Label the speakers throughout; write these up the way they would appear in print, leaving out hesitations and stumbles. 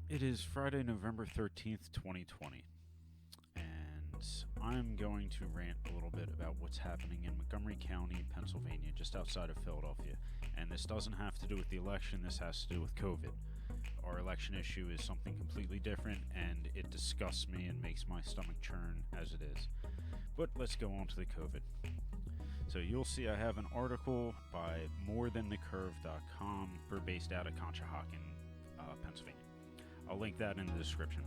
Speaker 1: It is Friday, November 13th, 2020, and I'm going to rant a little bit about what's happening in Montgomery County, Pennsylvania, just outside of Philadelphia. And this doesn't have to do with the election, this has to do with COVID. Our election issue is something completely different, and it disgusts me and makes my stomach churn as it is. But let's go on to the COVID. So you'll see I have an article by morethanthecurve.com. We're based out of Conshohocken, Pennsylvania. I'll link that in the description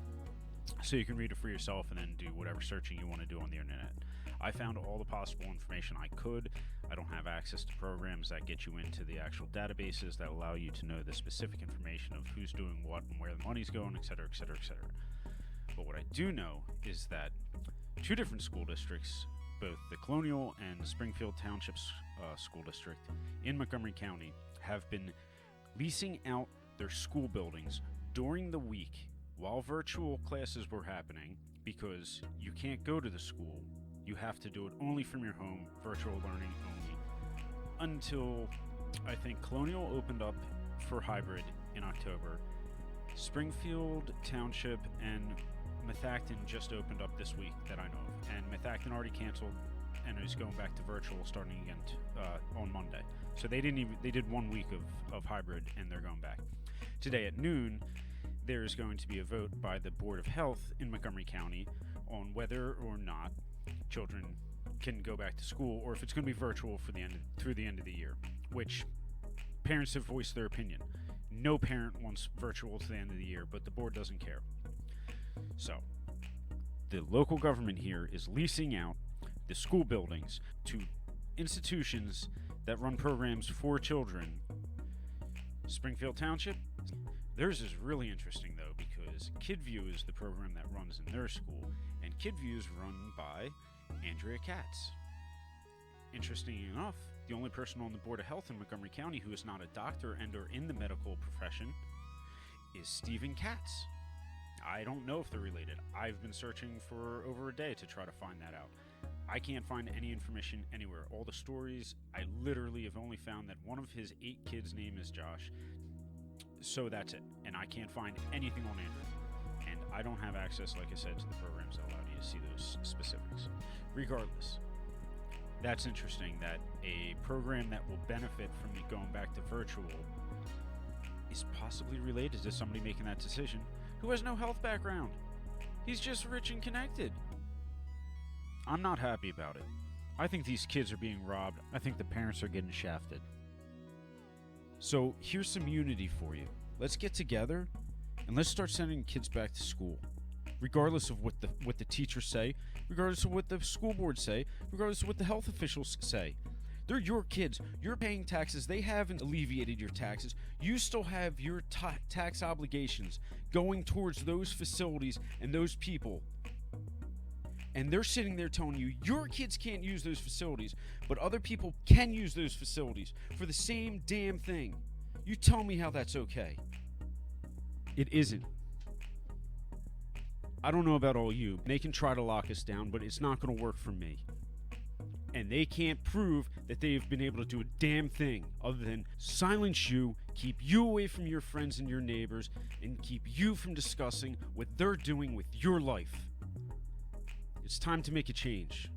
Speaker 1: so you can read it for yourself and then do whatever searching you want to do on the internet. I found all the possible information I could. I don't have access to programs that get you into the actual databases that allow you to know the specific information of who's doing what and where the money's going, etc., etc., etc. But what I do know is that two different school districts, both the Colonial and the Springfield Township school district in Montgomery County, have been leasing out their school buildings during the week while virtual classes were happening, because you can't go to the school. You have to do it only from your home, virtual learning only, until I think Colonial opened up for hybrid in October. Springfield Township and Methacton just opened up this week that I know of, and Methacton already canceled and is going back to virtual starting again on Monday. So they did 1 week of hybrid, and they're going back. Today at noon, there is going to be a vote by the Board of Health in Montgomery County on whether or not children can go back to school, or if it's going to be virtual through the end of the year, which parents have voiced their opinion. No parent wants virtual to the end of the year, but the board doesn't care. So, the local government here is leasing out the school buildings to institutions that run programs for children. Springfield Township, theirs is really interesting though, because KidView is the program that runs in their school, and KidView is run by Andrea Katz. Interesting enough, the only person on the Board of Health in Montgomery County who is not a doctor and or in the medical profession is Stephen Katz. I don't know if they're related. I've been searching for over a day to try to find that out. I can't find any information anywhere. All the stories, I literally have only found that one of his 8 kids' name is Josh. So that's it. And I can't find anything on Android. And I don't have access, like I said, to the programs that allow you to see those specifics. Regardless, that's interesting that a program that will benefit from me going back to virtual is possibly related to somebody making that decision who has no health background. He's just rich and connected. I'm not happy about it. I think these kids are being robbed. I think the parents are getting shafted. So here's some unity for you. Let's get together and let's start sending kids back to school, regardless of what the teachers say, regardless of what the school board say, regardless of what the health officials say. They're your kids. You're paying taxes. They haven't alleviated your taxes. You still have your tax obligations going towards those facilities and those people. And they're sitting there telling you your kids can't use those facilities, but other people can use those facilities for the same damn thing. You tell me how that's okay. It isn't. I don't know about all you. They can try to lock us down, but it's not going to work for me. And they can't prove that they've been able to do a damn thing other than silence you, keep you away from your friends and your neighbors, and keep you from discussing what they're doing with your life. It's time to make a change.